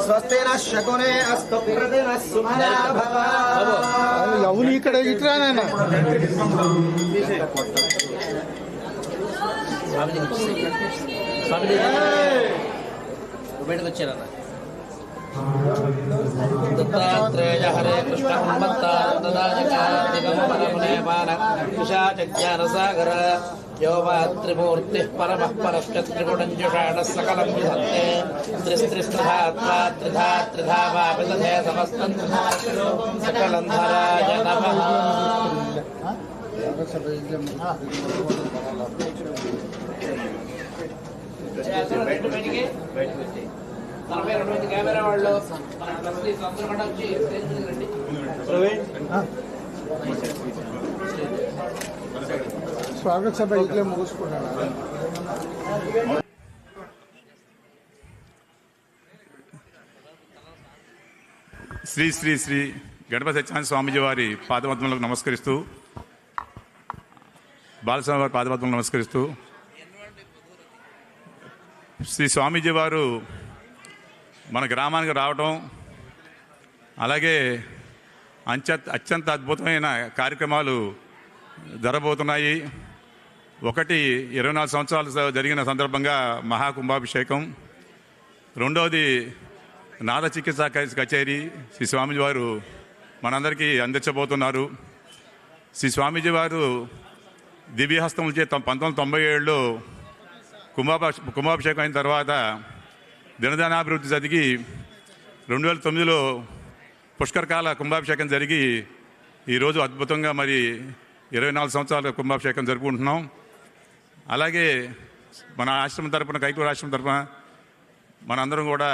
స్వస్తి నశకునే అస్తు ప్రతిన సుమనా భవ. అవును ఇక్కడ ఇట్రానా బయటకు వచ్చారన్న. దత్తాత్రేయ హరే కృష్ణ హనుమంతారసాగర యో మాతృమూర్తి పరమ పరశ్చ త్రిగుణంజుషాణ సకలం విధత్తే త్రిస్త్రిస్త్రిధాత్వా త్రిధా త్రిధా వాపిదధే సమస్తం సకలం ధరాయ నమః. కెమెరా వాళ్ళు స్వాగత సభ ఇట్లే ముగుసుకున్నాను. శ్రీ శ్రీ శ్రీ గణపతి సత్యనారాయణ స్వామిజీ వారి పాదపద్మలకు నమస్కరిస్తూ, బాలస్వామి వారి పాదపద్మలకు నమస్కరిస్తూ, శ్రీ స్వామీజీ వారు మన గ్రామానికి రావటం, అలాగే అత్యంత అద్భుతమైన కార్యక్రమాలు జరగబోతున్నాయి. ఒకటి 24 సంవత్సరాలు జరిగిన సందర్భంగా మహాకుంభాభిషేకం, రెండవది నాద చికిత్సా కచేరీ శ్రీ స్వామీజీ వారు మనందరికీ అందించబోతున్నారు. శ్రీ స్వామీజీ వారు దివ్యహస్తముల చేత 1997లో కుంభాభిషేకం అయిన తర్వాత దినదానాభివృద్ధి జరిగి 2009లో పుష్కరకాల కుంభాభిషేకం జరిగి ఈరోజు అద్భుతంగా మరి 24 సంవత్సరాల కుంభాభిషేకం జరుపుకుంటున్నాం. అలాగే మన ఆశ్రమం తరపున, కైకూరు ఆశ్రమం తరపున మనందరం కూడా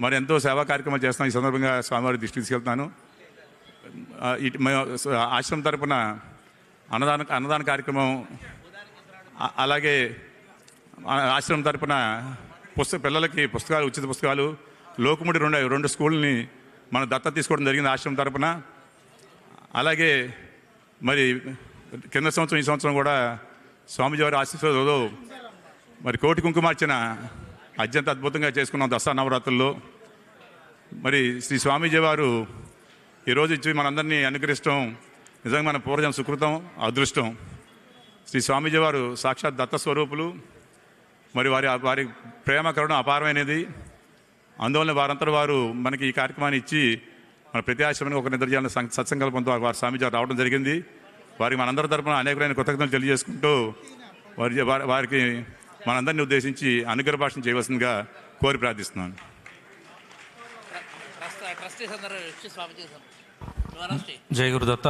మరి ఎంతో సేవా కార్యక్రమాలు చేస్తున్నాం. ఈ సందర్భంగా స్వామివారి దృష్టికి తీసుకెళ్తున్నాను. ఆశ్రమం తరపున అన్నదాన కార్యక్రమం, అలాగే ఆశ్రమం తరపున పిల్లలకి పుస్తకాలు, ఉచిత పుస్తకాలు, లోకముడి రెండు స్కూళ్ళని మనం దత్తత తీసుకోవడం జరిగింది ఆశ్రమం తరపున. అలాగే మరి కింద సంవత్సరం, ఈ సంవత్సరం కూడా స్వామిజీ వారి ఆశీస్సులతో మరి కోటి కుంకుమార్చన అత్యంత అద్భుతంగా చేసుకున్నాం దసరా నవరాత్రుల్లో. మరి శ్రీ స్వామీజీ వారు ఈరోజు ఇచ్చి మనందరినీ అనుగ్రహించడం నిజంగా మన పూర్వజన సుకృతం, అదృష్టం. శ్రీ స్వామీజీ వారు సాక్షాత్ దత్త స్వరూపులు. మరి వారి ప్రేమ కరుణ అపారమైనది. అందువల్ల వారంతా వారు మనకి ఈ కార్యక్రమాన్ని ఇచ్చి మన ప్రతి ఆశ్రమానికి ఒక నిద్ర చేయాలని సత్సంకల్పంతో వారి స్వామీజీ రావడం జరిగింది. వారికి మనందరి తరపున అనేకమైన కృతజ్ఞతలు తెలియజేసుకుంటూ వారికి మనందరినీ ఉద్దేశించి అనుగ్రహ భాషణ చేయవలసిందిగా కోరి ప్రార్థిస్తున్నాను. జై గురుదత్త.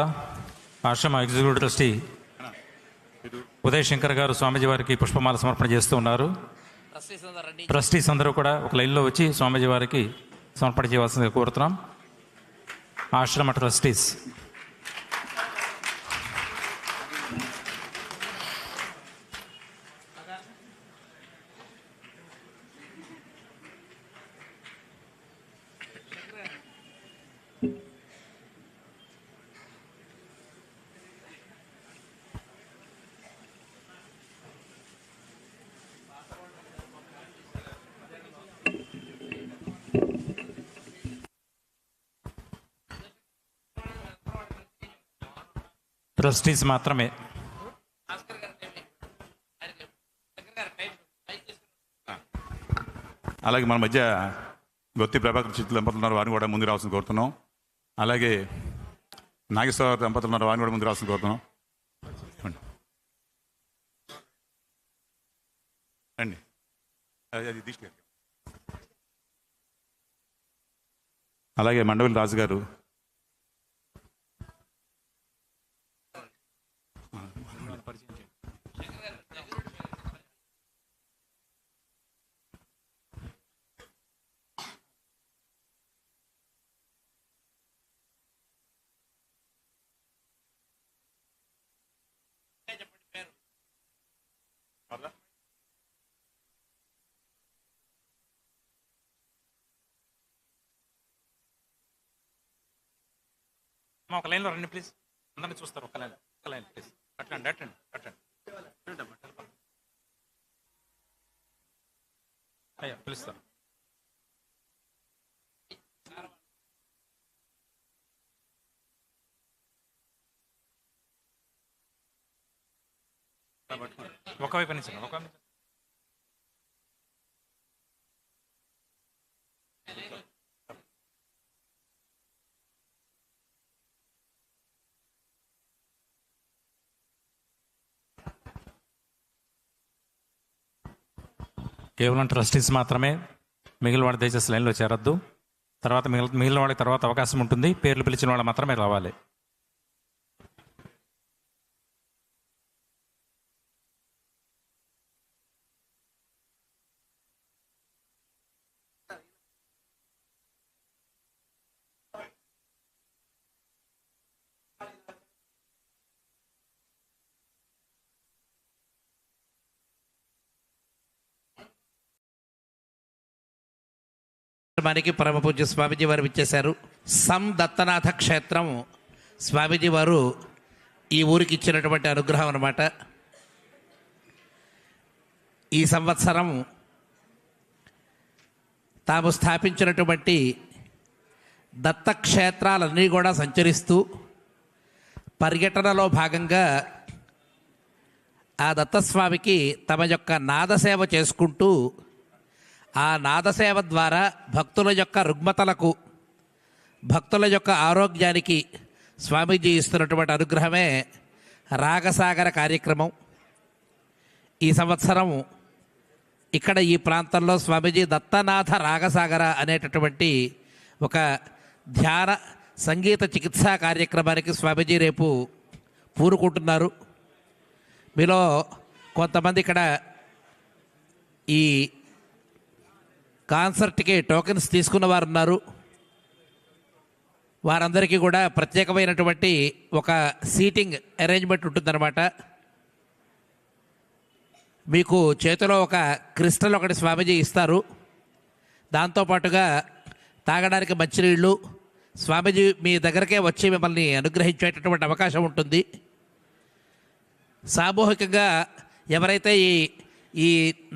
ఆశ్రమ ఎగ్జిక్యూటివ్ ట్రస్టీ ఉదయ్ శంకర్ గారు స్వామీజీ వారికి పుష్పమాల సమర్పణ చేస్తూ ఉన్నారు. ట్రస్టీస్ అందరూ కూడా ఒక లైన్లో వచ్చి స్వామీజీ వారికి సమర్పణ చేయవలసిందిగా కోరుతున్నాం. ఆశ్రమ ట్రస్టీస్. ట్రస్టీస్ మాత్రమే. అలాగే మన మధ్య గొత్తి ప్రభాకర్ చిత్తులు దంపతులు ఉన్నారు, వారిని కూడా ముందు రావాల్సింది కోరుతున్నాం. అలాగే నాగేశ్వర దంపతులు ఉన్నారు, వారిని కూడా ముందు రావాల్సింది కోరుతున్నాం. రండి. అలాగే మండవల్లి రాజు గారు, ఒక లైన్లో రండి ప్లీజ్. అందరినీ చూస్తారు. ఒక లైన్ ప్లీజ్. అటండి. అయ్యా పిలుస్తారు. ఒకవైపు నుంచి కేవలం ట్రస్టీస్ మాత్రమే. మిగిలిన వాడు దయచేసి లైన్లో చేరొద్దు. తర్వాత మిగిలిన వాళ్ళకి తర్వాత అవకాశం ఉంటుంది. పేర్లు పిలిచిన వాళ్ళు మాత్రమే రావాలి. మనకి పరమ పూజ్య స్వామీజీ వారు ఇచ్చేశారు. సం దత్తనాథ క్షేత్రం స్వామీజీ వారు ఈ ఊరికి ఇచ్చినటువంటి అనుగ్రహం అన్నమాట. ఈ సంవత్సరం తాము స్థాపించినటువంటి దత్తక్షేత్రాలన్నీ కూడా సంచరిస్తూ పర్యటనలో భాగంగా ఆ దత్తస్వామికి తమ యొక్క నాదసేవ చేసుకుంటూ ఆ నాదసేవ ద్వారా భక్తుల యొక్క రుగ్మతలకు, భక్తుల యొక్క ఆరోగ్యానికి స్వామీజీ ఇస్తున్నటువంటి అనుగ్రహమే రాగసాగర కార్యక్రమం. ఈ సంవత్సరం ఇక్కడ ఈ ప్రాంతంలో స్వామీజీ దత్తనాథ రాగసాగర అనేటటువంటి ఒక ధ్యాన సంగీత చికిత్సా కార్యక్రమానికి స్వామీజీ రేపు పూనుకుంటున్నారు. మీలో కొంతమంది ఇక్కడ ఈ కాన్సర్ట్కి టోకెన్స్ తీసుకున్న వారు ఉన్నారు. వారందరికీ కూడా ప్రత్యేకమైనటువంటి ఒక సీటింగ్ అరేంజ్మెంట్ ఉంటుందన్నమాట. మీకు చేతిలో ఒక క్రిస్టల్ ఒకటి స్వామీజీ ఇస్తారు. దాంతోపాటుగా తాగడానికి మంచినీళ్ళు స్వామీజీ మీ దగ్గరకే వచ్చి మిమ్మల్ని అనుగ్రహించేటటువంటి అవకాశం ఉంటుంది. సామూహికంగా ఎవరైతే ఈ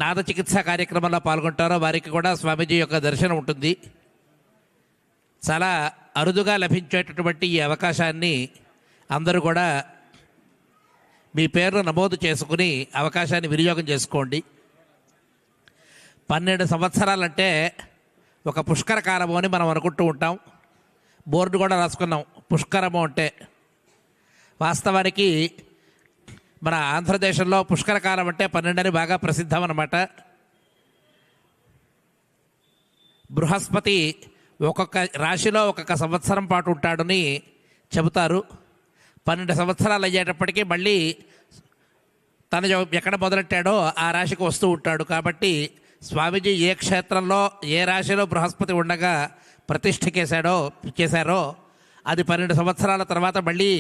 నాద చికిత్సా కార్యక్రమంలో పాల్గొంటారో వారికి కూడా స్వామీజీ యొక్క దర్శనం ఉంటుంది. చాలా అరుదుగా లభించేటటువంటి ఈ అవకాశాన్ని అందరూ కూడా మీ పేరు నమోదు చేసుకుని అవకాశాన్ని వినియోగం చేసుకోండి. 12 సంవత్సరాలంటే ఒక పుష్కర కాలము అని మనం అనుకుంటూ ఉంటాం. బోర్డు కూడా రాసుకున్నాం పుష్కరము అంటే. వాస్తవానికి మన ఆంధ్రదేశంలో పుష్కర కాలం అంటే 12 అని బాగా ప్రసిద్ధం అన్నమాట. బృహస్పతి ఒక్కొక్క రాశిలో ఒక్కొక్క సంవత్సరం పాటు ఉంటాడని చెబుతారు. 12 సంవత్సరాలు అయ్యేటప్పటికీ మళ్ళీ తను ఎక్కడ మొదలెట్టాడో ఆ రాశికి వస్తూ ఉంటాడు. కాబట్టి స్వామీజీ ఏ క్షేత్రంలో ఏ రాశిలో బృహస్పతి ఉండగా చేశారో అది 12 సంవత్సరాల తర్వాత మళ్ళీ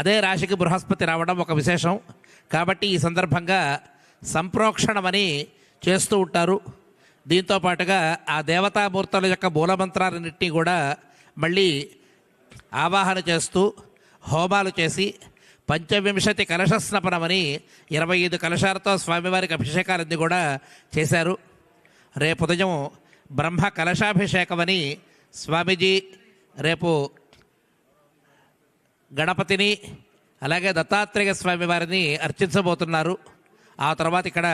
అదే రాశికి బృహస్పతి రావడం ఒక విశేషం. కాబట్టి ఈ సందర్భంగా సంప్రోక్షణమని చేస్తూ ఉంటారు. దీంతో పాటుగా ఆ దేవతామూర్తుల యొక్క మూలమంత్రాలన్నింటినీ కూడా మళ్ళీ ఆవాహన చేస్తూ హోమాలు చేసి 25 కలశ స్నపనమని 25 కలశాలతో స్వామివారికి అభిషేకాలన్నీ కూడా చేశారు. రేపు ఉదయం బ్రహ్మ కలశాభిషేకమని స్వామీజీ రేపు గణపతిని అలాగే దత్తాత్రేయ స్వామి వారిని అర్చించబోతున్నారు. ఆ తర్వాత ఇక్కడ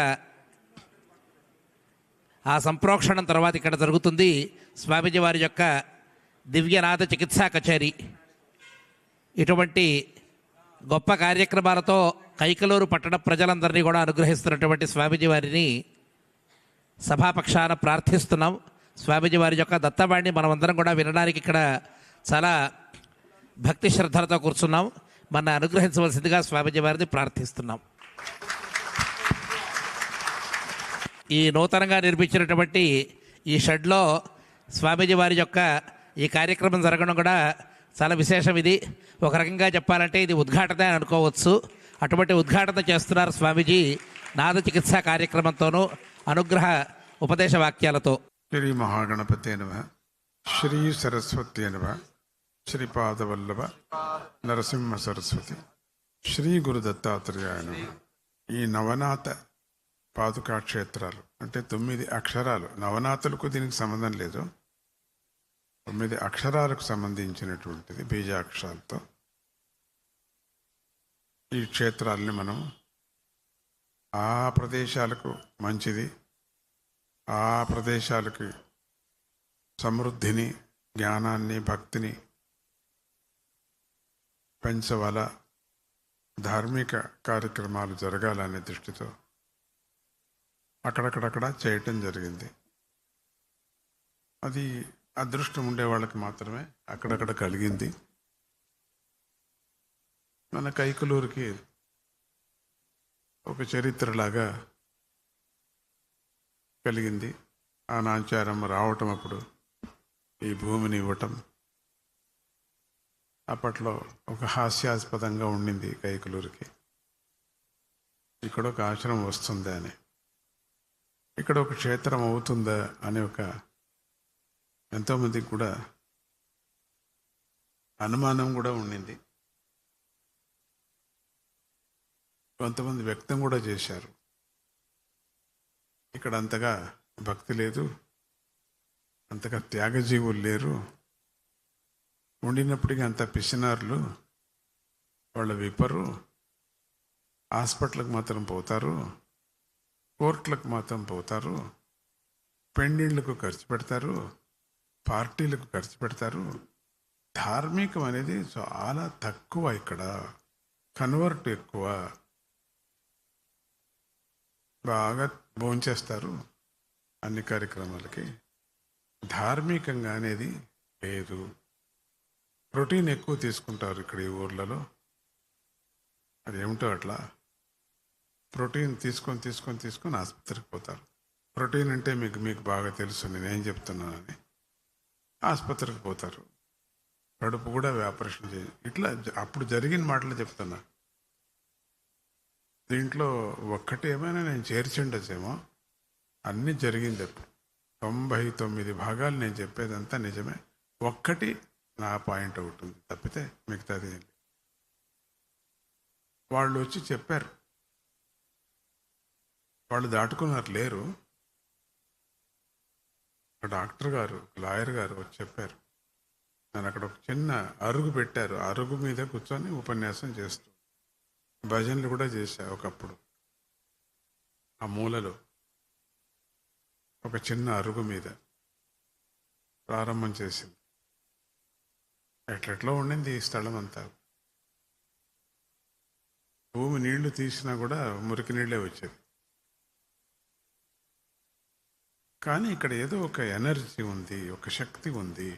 ఆ సంప్రోక్షణం తర్వాత ఇక్కడ జరుగుతుంది స్వామీజీ వారి యొక్క దివ్యనాథ చికిత్సా కచేరీ. ఇటువంటి గొప్ప కార్యక్రమాలతో కైకలూరు పట్టణ ప్రజలందరినీ కూడా అనుగ్రహిస్తున్నటువంటి స్వామీజీ వారిని సభాపక్షాన ప్రార్థిస్తున్నాం. స్వామీజీ వారి యొక్క దత్తవాణి మనమందరం కూడా వినడానికి ఇక్కడ చాలా భక్తి శ్రద్ధలతో కూర్చున్నాం. మన అనుగ్రహించవలసిందిగా స్వామీజీ వారిని ప్రార్థిస్తున్నాం. ఈ నూతనంగా నిర్మించినటువంటి ఈ షెడ్లో స్వామీజీ వారి యొక్క ఈ కార్యక్రమం జరగడం కూడా చాలా విశేషం. ఇది ఒక రకంగా చెప్పాలంటే ఇది ఉద్ఘాటన అని అనుకోవచ్చు. అటువంటి ఉద్ఘాటన చేస్తున్నారు స్వామీజీ నాద చికిత్సా కార్యక్రమంతోనూ అనుగ్రహ ఉపదేశ వాక్యాలతో. శ్రీ మహాగణపతి నమః, శ్రీ సరస్వతి నమః, శ్రీపాదవల్లభ నరసింహ సరస్వతి శ్రీ గురు దత్తాత్రేయాయన. ఈ నవనాథ పాదుకా క్షేత్రాలు అంటే 9 అక్షరాలు. నవనాథులకు దీనికి సంబంధం లేదు. 9 అక్షరాలకు సంబంధించినటువంటిది బీజాక్షరాలతో ఈ క్షేత్రాలని మనం ఆ ప్రదేశాలకు మంచిది, ఆ ప్రదేశాలకి సమృద్ధిని, జ్ఞానాన్ని, భక్తిని పెంచవల, ధార్మిక కార్యక్రమాలు జరగాలనే దృష్టితో అక్కడక్కడక్కడ చేయటం జరిగింది. అది అదృష్టం ఉండే వాళ్ళకి మాత్రమే అక్కడక్కడ కలిగింది. మన కైకలూరుకి ఒక చరిత్రలాగా కలిగింది. ఆ నాంచారం రావటం, అప్పుడు ఈ భూమిని ఇవ్వటం అప్పట్లో ఒక హాస్యాస్పదంగా ఉండింది కైకలూరుకి. ఇక్కడ ఒక ఆశ్రమం వస్తుందా అని, ఇక్కడ ఒక క్షేత్రం అవుతుందా అనే ఒక ఎంతోమందికి కూడా అనుమానం కూడా ఉండింది. కొంతమంది వ్యక్తం కూడా చేశారు, ఇక్కడ అంతగా భక్తి లేదు, అంతగా త్యాగజీవులు లేరు, ఉండినప్పటికీ అంత పిసినారులు, వాళ్ళ విప్పరు, హాస్పిటల్కి మాత్రం పోతారు, కోర్టులకు మాత్రం పోతారు, పెండిళ్లకు ఖర్చు పెడతారు, పార్టీలకు ఖర్చు పెడతారు. ధార్మికం అనేది చాలా తక్కువ, ఇక్కడ కన్వర్ట్ ఎక్కువ, బాగా భోంచేస్తారు అన్ని కార్యక్రమాలకి. ధార్మికంగా అనేది లేదు. ప్రోటీన్ ఎక్కువ తీసుకుంటారు ఇక్కడ ఈ ఊర్లలో. అదేమిటో అట్లా ప్రోటీన్ తీసుకొని ఆసుపత్రికి పోతారు. ప్రోటీన్ అంటే మీకు బాగా తెలుసు, నేనేం చెప్తున్నానని. ఆసుపత్రికి పోతారు, కడుపు కూడా ఆపరేషన్ చేయ, ఇట్లా అప్పుడు జరిగిన మాటలు చెప్తున్నా. దీంట్లో ఒక్కటి ఏమైనా నేను చేర్చిండొచ్చేమో, అన్నీ జరిగింది. అప్పుడు 99 భాగాలు నేను చెప్పేదంతా నిజమే, ఒక్కటి నా పాయింట్ అవుట్ ఉంది తప్పితే మిగతాది ఏం లేదు. వాళ్ళు వచ్చి చెప్పారు, వాళ్ళు దాటుకున్నారు లేరు. డాక్టర్ గారు, లాయర్ గారు వచ్చి చెప్పారు. నేను అక్కడ ఒక చిన్న అరుగు పెట్టారు, అరుగు మీద కూర్చొని ఉపన్యాసం చేస్తూ భజనలు కూడా చేశా. ఒకప్పుడు ఆ మూలలో ఒక చిన్న అరుగు మీద ప్రారంభం చేసింది. ఎట్లెట్లో ఉండింది ఈ స్థలం అంతా. భూమి నీళ్లు తీసినా కూడా మురికి నీళ్ళే వచ్చేది. కానీ ఇక్కడ ఏదో ఒక ఎనర్జీ ఉంది, ఒక శక్తి ఉంది.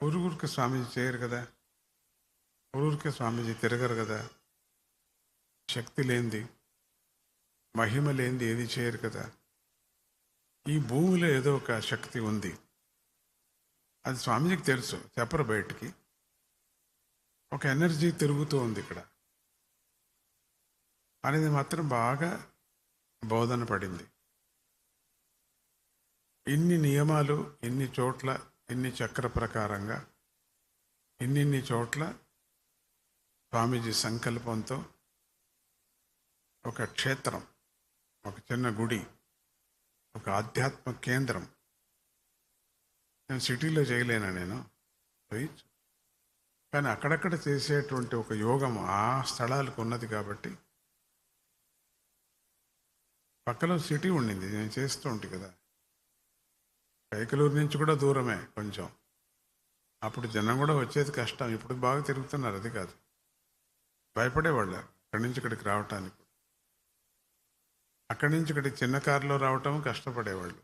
ఊరికి స్వామీజీ చేయరు కదా, ఊరికి స్వామీజీ తిరగరు కదా. శక్తి లేనిది, మహిమ లేనిది ఏది చేయరు కదా. ఈ భూమిలో ఏదో ఒక శక్తి ఉంది, అది స్వామీజీకి తెలుసు, చెప్పరు బయటికి. ఒక ఎనర్జీ తిరుగుతూ ఉంది ఇక్కడ అనేది మాత్రం బాగా బోధన పడింది. ఇన్ని నియమాలు, ఇన్ని చోట్ల, ఇన్ని చక్ర ప్రకారంగా, ఇన్నిన్ని చోట్ల స్వామీజీ సంకల్పంతో ఒక క్షేత్రం, ఒక చిన్న గుడి, ఒక ఆధ్యాత్మ కేంద్రం. నేను సిటీలో చేయలేనా, నేను చేయొచ్చు, కానీ అక్కడక్కడ చేసేటువంటి ఒక యోగం ఆ స్థలాలకు ఉన్నది కాబట్టి. పక్కలో సిటీ ఉండింది, నేను చేస్తూ ఉంటాను కదా. కైకలూరు నుంచి కూడా దూరమే కొంచెం. అప్పుడు జనం కూడా వచ్చేది కష్టం, ఇప్పుడు బాగా తిరుగుతున్నారు, అది కాదు. భయపడేవాళ్ళు అక్కడి నుంచి ఇక్కడికి రావటానికి. అక్కడి నుంచి ఇక్కడికి చిన్న కారులో రావటం కష్టపడేవాళ్ళు,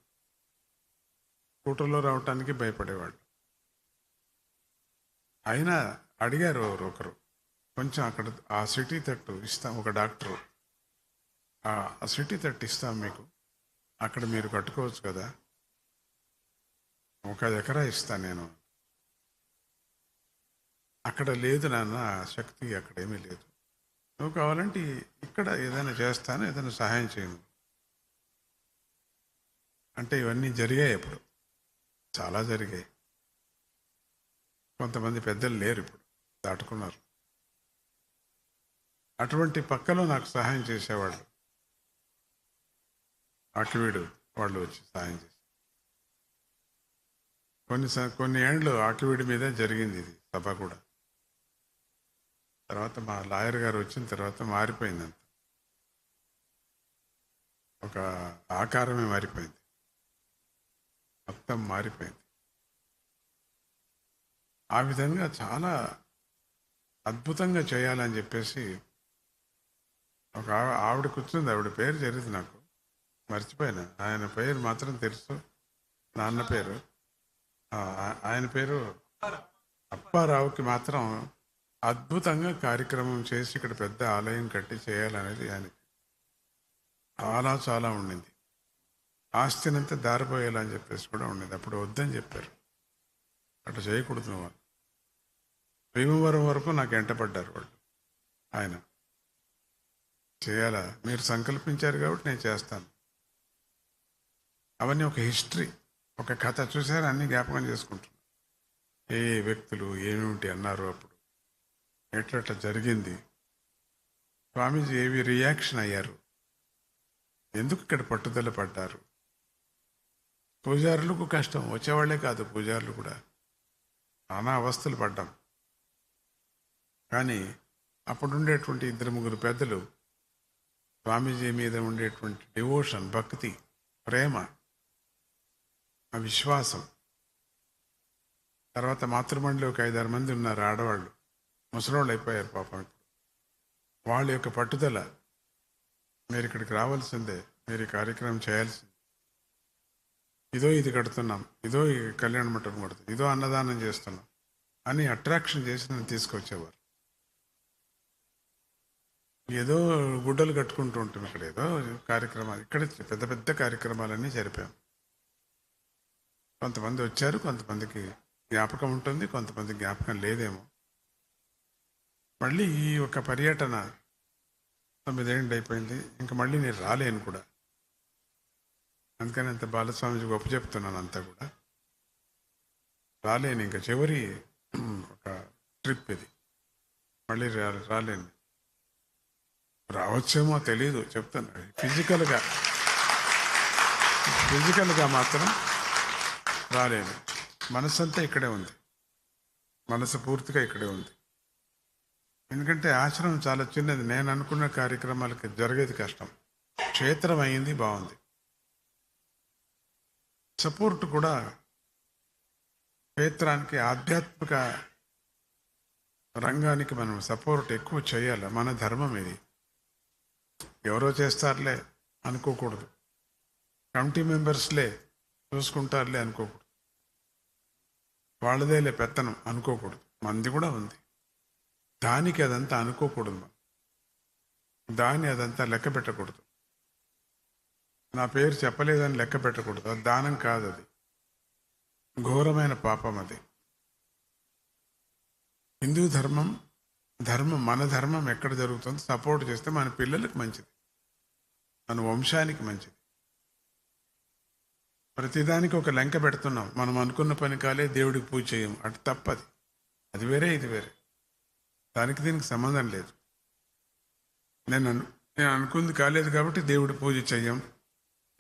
స్కూటర్లో రావటానికి భయపడేవాళ్ళు. అయినా అడిగారు ఒకరు, కొంచెం అక్కడ ఆ సిటీ తట్టు ఇస్తాం, ఒక డాక్టరు, ఆ సిటీ తట్టు ఇస్తాం మీకు, అక్కడ మీరు కట్టుకోవచ్చు కదా, 1 ఎకరా ఇస్తాను నేను. అక్కడ లేదు నాన్న శక్తి, అక్కడేమీ లేదు. నువ్వు కావాలంటే ఇక్కడ ఏదైనా చేస్తాను, ఏదైనా సహాయం చేయను అంటే. ఇవన్నీ జరిగాయి, అప్పుడు చాలా జరిగాయి. కొంతమంది పెద్దలు లేరు, ఇప్పుడు దాటుకున్నారు. అటువంటి పక్కలో నాకు సహాయం చేసేవాళ్ళు ఆకివీడు వాళ్ళు వచ్చి సహాయం చేసి కొన్ని ఏండ్లు ఆకివీడి మీద జరిగింది ఇది సభ కూడా. తర్వాత మా లాయర్ గారు వచ్చిన తర్వాత మారిపోయింది, అంత ఒక ఆకారమే మారిపోయింది, మొత్తం మారిపోయింది. ఆ విధంగా చాలా అద్భుతంగా చేయాలని చెప్పేసి ఒక ఆవిడ కూర్చుంది. ఆవిడ పేరు జరిగింది, నాకు మర్చిపోయినా. ఆయన పేరు మాత్రం తెలుసు, నాన్న పేరు. ఆయన పేరు అప్పారావుకి మాత్రం అద్భుతంగా కార్యక్రమం చేసి ఇక్కడ పెద్ద ఆలయం కట్టి చేయాలనేది ఆయనకి చాలా చాలా ఉండింది. ఆస్తినంతా దారిపోయేయాలని చెప్పేసి కూడా ఉండేది. అప్పుడు వద్దని చెప్పారు, అట్లా చేయకూడదు వాళ్ళు. భీమవరం వరకు నాకు ఎంటపడ్డారు వాళ్ళు. ఆయన చేయాలా, మీరు సంకల్పించారు కాబట్టి నేను చేస్తాను. అవన్నీ ఒక హిస్టరీ, ఒక కథ. చూసారు, అన్ని జ్ఞాపకం చేసుకుంటున్నాను. ఏ వ్యక్తులు ఏమిటి అన్నారు అప్పుడు, ఎట్లట్లా జరిగింది, స్వామీజీ ఏవి రియాక్షన్ అయ్యారు, ఎందుకు ఇక్కడ పట్టుదల పడ్డారు. పూజారులకు కష్టం, వచ్చేవాళ్లే కాదు పూజారులు కూడా నానా అవస్థలు పడ్డాం. కానీ అప్పుడుండేటువంటి 2-3 పెద్దలు స్వామీజీ మీద ఉండేటువంటి డివోషన్, భక్తి, ప్రేమ, ఆ విశ్వాసం. తర్వాత మాతృమండలి ఒక 5-6 మంది ఉన్నారు ఆడవాళ్ళు, ముసలోళ్ళు అయిపోయారు పాపం. వాళ్ళ యొక్క పట్టుదల, మీరు ఇక్కడికి రావాల్సిందే, మీరు ఈ కార్యక్రమం చేయాల్సిందే, ఇదో ఇది కడుతున్నాం, ఇదో ఈ కళ్యాణ మంటపం కడుతున్నాం, ఇదో అన్నదానం చేస్తున్నాం అని అట్రాక్షన్ చేసి నన్ను తీసుకొచ్చేవారు. ఏదో గుడ్డలు కట్టుకుంటూ ఉంటాం, ఇక్కడ ఏదో కార్యక్రమాలు, ఇక్కడ పెద్ద పెద్ద కార్యక్రమాలన్నీ జరిపాం. కొంతమంది వచ్చారు, కొంతమందికి జ్ఞాపకం ఉంటుంది, కొంతమంది జ్ఞాపకం లేదేమో. మళ్ళీ ఈ ఒక పర్యటన 9 ఏళ్ళు అయిపోయింది, ఇంకా మళ్ళీ నేను రాలేను కూడా. అందుకని అంత బాలస్వామిజీ గొప్ప చెప్తున్నాను, అంతా కూడా రాలేను. ఇంకా చివరి ఒక ట్రిప్ ఇది, మళ్ళీ రాలేను. రావచ్చేమో తెలీదు, చెప్తాను. ఫిజికల్గా మాత్రం రాలేను. మనసంతా ఇక్కడే ఉంది, మనసు పూర్తిగా ఇక్కడే ఉంది. ఎందుకంటే ఆశ్రమం చాలా చిన్నది. నేను అనుకున్న కార్యక్రమాలకి జరిగేది కష్టం. క్షేత్రం అయింది, బాగుంది. సపోర్ట్ కూడా క్షేత్రానికి, ఆధ్యాత్మిక రంగానికి మనం సపోర్ట్ ఎక్కువ చేయాలి. మన ధర్మం ఇది. ఎవరో చేస్తారులే అనుకోకూడదు, కమిటీ మెంబర్స్లే చూసుకుంటారులే అనుకోకూడదు, వాళ్ళదేలే పెత్తనం అనుకోకూడదు. మంది కూడా ఉంది, దానికి అదంతా అనుకోకూడదు. మనం దాన్ని అదంతా లెక్క పెట్టకూడదు. నా పేరు చెప్పలేదని లెక్క పెట్టకూడదు. అది దానం కాదు, అది ఘోరమైన పాపం. అది హిందూ ధర్మం, మన ధర్మం ఎక్కడ జరుగుతుందో సపోర్ట్ చేస్తే మన పిల్లలకు మంచిది, మన వంశానికి మంచిది. ప్రతిదానికి ఒక లెంక పెడుతున్నాం. మనం అనుకున్న పని కాలే, దేవుడికి పూజ చేయం, అటు తప్పది. అది వేరే, ఇది వేరే. దానికి దీనికి సంబంధం లేదు. నేను అనుకుంది కాలేదు కాబట్టి దేవుడి పూజ చెయ్యం,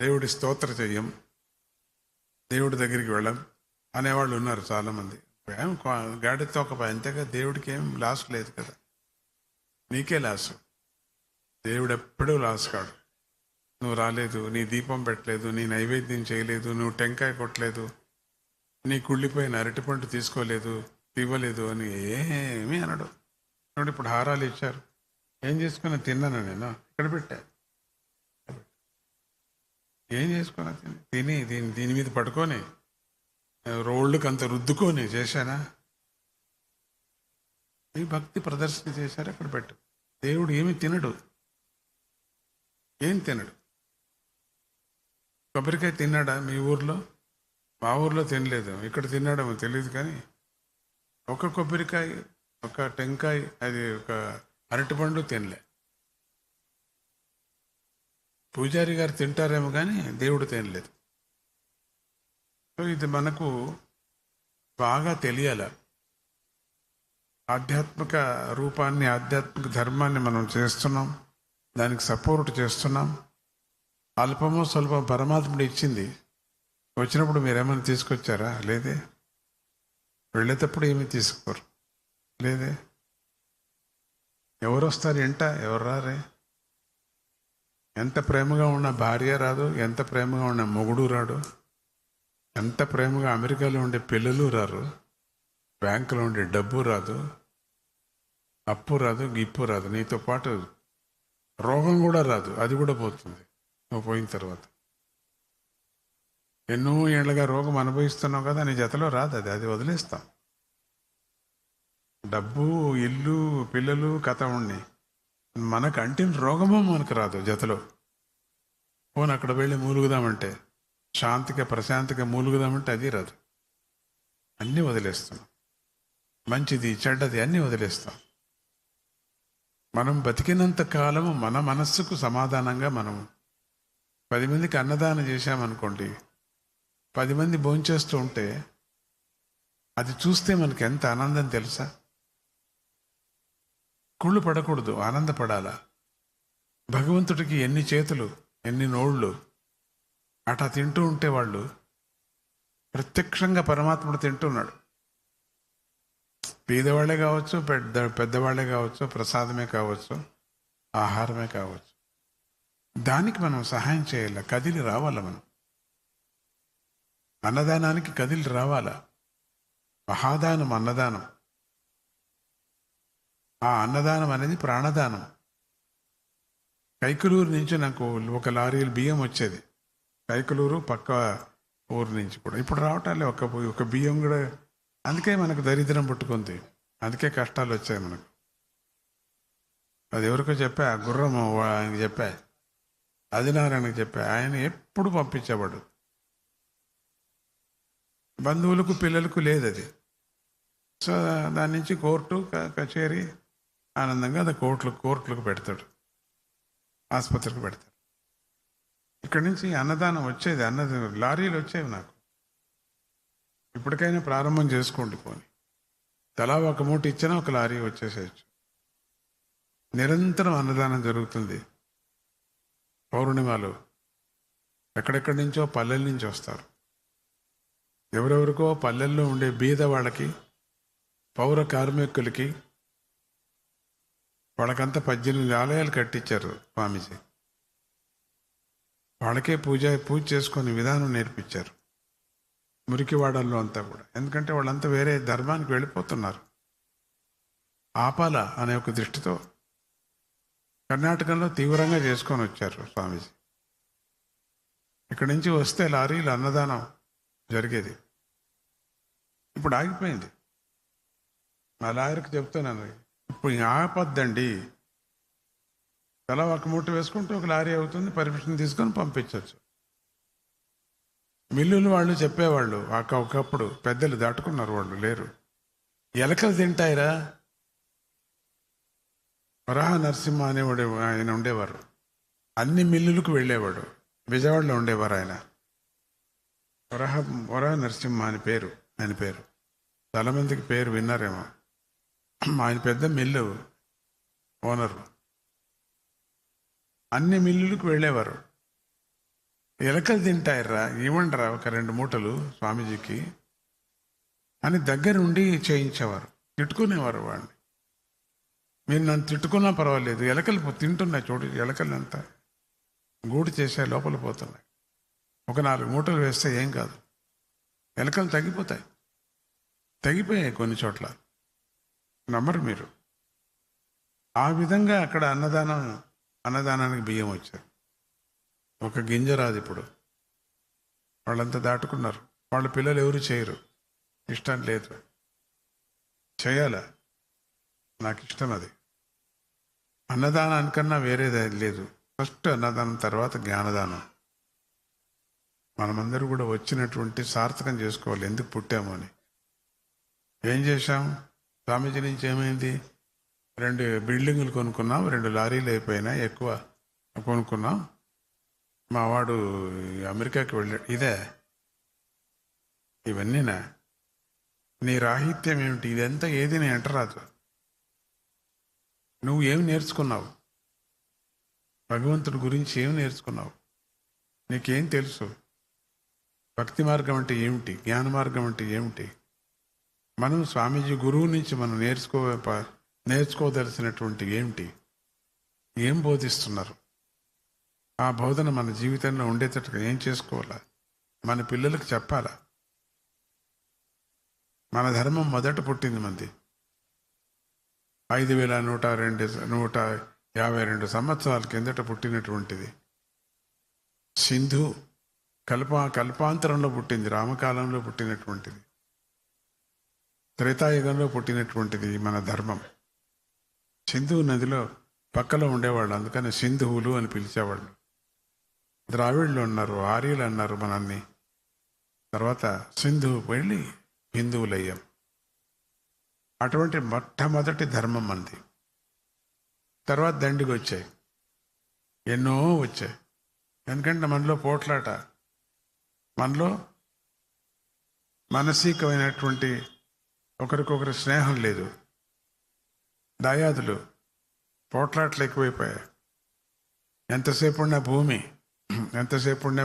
దేవుడి స్తోత్ర చెయ్యం, దేవుడి దగ్గరికి వెళ్ళం అనేవాళ్ళు ఉన్నారు చాలామంది. ఏం గాడితో ఒక అంతేగా, దేవుడికి ఏం లాస్ లేదు కదా, నీకే లాసు. దేవుడు ఎప్పుడూ లాస్ కాడు. నువ్వు రాలేదు, నీ దీపం పెట్టలేదు, నీ నైవేద్యం చేయలేదు, నువ్వు టెంకాయ కొట్టలేదు, నీ కుళ్ళిపోయిన అరటిపండు తీసుకోలేదు, ఇవ్వలేదు అని ఏమీ అనడు. ఇప్పుడు హారాలు ఇచ్చారు, ఏం చేసుకున్నా, తిన్నాను నేను, ఇక్కడ పెట్టా, ఏం చేసుకున్నా తిని దీని మీద పడుకొని రోళ్ళకి అంత రుద్దుకొని చేశానా? ఈ భక్తి ప్రదర్శన చేశారు, అక్కడ పెట్టు. దేవుడు ఏమి తినడు, ఏం తినడు. కొబ్బరికాయ తిన్నాడా మీ ఊర్లో? మా ఊర్లో తినలేదు, ఇక్కడ తిన్నాడేమో తెలియదు. కానీ ఒక కొబ్బరికాయ, ఒక టెంకాయ, అది ఒక అరటిపండు తినలే. పూజారి గారు తింటారేమో కానీ దేవుడు తినలేదు. సో ఇది మనకు బాగా తెలియాల. ఆధ్యాత్మిక రూపాన్ని, ఆధ్యాత్మిక ధర్మాన్ని మనం చేస్తున్నాం, దానికి సపోర్ట్ చేస్తున్నాం. అల్పమో స్వల్పం పరమాత్ముడు ఇచ్చింది. వచ్చినప్పుడు మీరేమైనా తీసుకొచ్చారా? లేదే. వెళ్ళేటప్పుడు ఏమీ తీసుకోరు. లేదే. ఎవరు వస్తారు ఎంట? ఎవరు రారే. ఎంత ప్రేమగా ఉన్న భార్య రాదు, ఎంత ప్రేమగా ఉన్న మొగుడు రాడు, ఎంత ప్రేమగా అమెరికాలో ఉండే పిల్లలు రారు, బ్యాంకులో ఉండే డబ్బు రాదు, అప్పు రాదు, గిప్పు రాదు, నీతో పాటు రోగం కూడా రాదు, అది కూడా పోతుంది నువ్వు పోయిన తర్వాత. ఎన్నో ఏళ్ళగా రోగం అనుభవిస్తున్నావు కదా, నీ జతలో రాదు అది, అది వదిలేస్తాం. డబ్బు, ఇల్లు, పిల్లలు, కథ ఉండి మనకు అంటిన రోగమో మనకు రాదు జతలో. పోను అక్కడ వెళ్ళి మూలుగుదామంటే, శాంతిగా ప్రశాంతిగా మూలుగుదామంటే అది రాదు. అన్నీ వదిలేస్తాం. మంచిది చెడ్డది అన్నీ వదిలేస్తాం. మనం బతికినంత కాలము మన మనస్సుకు సమాధానంగా మనం 10 మందికి అన్నదానం చేశామనుకోండి, 10 మంది భోంచేస్తూ ఉంటే అది చూస్తే మనకి ఎంత ఆనందం తెలుసా. కుళ్ళు పడకూడదు, ఆనందపడాలా. భగవంతుడికి ఎన్ని చేతులు, ఎన్ని నోళ్ళు. అటా తింటూ ఉంటే వాళ్ళు ప్రత్యక్షంగా పరమాత్ముడు తింటున్నాడు. పేదవాళ్లే కావచ్చు, పెద్దవాళ్లే కావచ్చు, ప్రసాదమే కావచ్చు, ఆహారమే కావచ్చు. దానికి మనం సహాయం చేయాలి, కదిలి రావాలా. మనం అన్నదానానికి కదిలి రావాలా. మహాదానం అన్నదానం. ఆ అన్నదానం అనేది ప్రాణదానం. కైకలూరు నుంచి నాకు ఒక లారీలు బియ్యం వచ్చేది. కైకలూరు పక్క ఊరు నుంచి కూడా ఇప్పుడు రావటాలే ఒక బియ్యం కూడా. అందుకే మనకు దరిద్రం పుట్టుకుంది, అందుకే కష్టాలు వచ్చాయి మనకు. అది ఎవరికో చెప్పా, గుర్రం ఆయనకి చెప్పా, ఆదినారాయణకి చెప్పా. ఆయన ఎప్పుడు పంపించేవాడు. బంధువులకు పిల్లలకు లేదు అది. సో దాని నుంచి కోర్టు కచేరీ ఆనందంగా అది కోర్టులకు పెడతాడు, ఆసుపత్రికి పెడతాడు. ఇక్కడి నుంచి అన్నదానం వచ్చేది, లారీలు వచ్చేవి నాకు. ఇప్పటికైనా ప్రారంభం చేసుకోండి. పోని తలా ఒక మూట ఇచ్చినా ఒక లారీ వచ్చేసేయచ్చు. నిరంతరం అన్నదానం జరుగుతుంది. పౌర్ణిమలు ఎక్కడెక్కడి నుంచో పల్లెల నుంచి వస్తారు. ఎవరెవరికో పల్లెల్లో ఉండే బీద వాళ్ళకి, పౌర కార్మికులకి, వాళ్ళకంతా 18 ఆలయాలు కట్టించారు స్వామీజీ. వాళ్ళకే పూజ చేసుకునే విధానం నేర్పించారు మురికివాడల్లో అంతా కూడా. ఎందుకంటే వాళ్ళంతా వేరే ధర్మానికి వెళ్ళిపోతున్నారు. ఆపాల అనే ఒక దృష్టితో కర్ణాటకలో తీవ్రంగా చేసుకొని వచ్చారు స్వామీజీ. ఇక్కడి నుంచి వస్తే లారీలు అన్నదానం జరిగేది. ఇప్పుడు ఆగిపోయింది. మా లాయర్కి చెప్తున్నాను, ఇప్పుడు ఆపద్దండి. తలా ఒక మూట వేసుకుంటే ఒక లారీ అవుతుంది, పర్మిషన్ తీసుకొని పంపించవచ్చు. మిల్లులు వాళ్ళు చెప్పేవాళ్ళు ఒకప్పుడు పెద్దలు దాటుకున్నారు, వాళ్ళు లేరు. ఎలకలు తింటాయిరా. వరాహ నరసింహ అనేవాడు ఆయన ఉండేవారు. అన్ని మిల్లులకు వెళ్ళేవాడు. విజయవాడలో ఉండేవారు ఆయన. వరాహ నరసింహ అని పేరు ఆయన పేరు. చాలా మందికి పేరు విన్నారేమో. ఆయన పెద్ద మిల్లు ఓనరు. అన్ని మిల్లులకు వెళ్ళేవారు. ఎలకలు తింటాయర్రా, ఇవ్వండిరా ఒక 2 మూటలు స్వామీజీకి అని దగ్గరుండి చేయించేవారు. తిట్టుకునేవారు వాడిని. మీరు నన్ను తిట్టుకున్నా పర్వాలేదు, ఎలకలు తింటున్నాయి చూడు, ఎలకలు అంతా గూడు చేసే లోపల పోతున్నాయి. ఒక 4 మూటలు వేస్తే ఏం కాదు, ఎలకలు తగ్గిపోయాయి కొన్ని చోట్ల. నమ్మరు మీరు. ఆ విధంగా అక్కడ అన్నదానానికి బియ్యం వచ్చారు. ఒక గింజ రాదు ఇప్పుడు. వాళ్ళంతా దాటుకున్నారు. వాళ్ళ పిల్లలు ఎవరు చేయరు, ఇష్టం లేదు. చేయాలా, నాకు ఇష్టం అది. అన్నదానానికన్నా వేరేది లేదు. ఫస్ట్ అన్నదానం, తర్వాత జ్ఞానదానం. మనమందరూ కూడా వచ్చినటువంటి సార్థకం చేసుకోవాలి, ఎందుకు పుట్టాము అని. ఏం చేశాం? స్వామీజీ నుంచి ఏమైంది? 2 బిల్డింగులు కొనుక్కున్నాం, 2 లారీలు అయిపోయినాయి, ఎక్కువ కొనుక్కున్నాం. మా వాడు అమెరికాకి వెళ్ళాడు. ఇవన్నీనా? నీ రాహిత్యం ఏమిటి? ఇదంతా ఏది నేను ఎంటరాదు. నువ్వు ఏం నేర్చుకున్నావు? భగవంతుడి గురించి ఏం నేర్చుకున్నావు? నీకేం తెలుసు? భక్తి మార్గం అంటే ఏమిటి? జ్ఞాన మార్గం అంటే ఏమిటి? మనం స్వామీజీ గురువు నుంచి మనం నేర్చుకోదలసినటువంటి ఏమిటి? ఏం బోధిస్తున్నారు? ఆ బోధన మన జీవితంలో ఉండేటట్టుగా ఏం చేసుకోవాలా? మన పిల్లలకు చెప్పాలా? మన ధర్మం మొదట పుట్టింది మంది 5152 సంవత్సరాల కిందట పుట్టినటువంటిది. సింధు కల్పాంతరంలో పుట్టింది, రామకాలంలో పుట్టినటువంటిది, త్రేతాయుగంలో పుట్టినటువంటిది మన ధర్మం. సింధు నదిలో పక్కలో ఉండేవాళ్ళు, అందుకని సింధువులు అని పిలిచేవాళ్ళు. ద్రావిడులు అన్నారు, ఆర్యులు అన్నారు మనల్ని. తర్వాత సింధువు వెళ్ళి హిందువులయ్యాం. అటువంటి మొట్టమొదటి ధర్మం మనది. తర్వాత దండికి వచ్చాయి, ఎన్నో వచ్చాయి. ఎందుకంటే మనలో పోట్లాట, మనలో మానసికమైనటువంటి ఒకరికొకరి స్నేహం లేదు, దాయాదులు, పోట్లాట్లు ఎక్కువైపోయాయి. ఎంతసేపు ఉన్న భూమి, ఎంతసేపు ఉన్న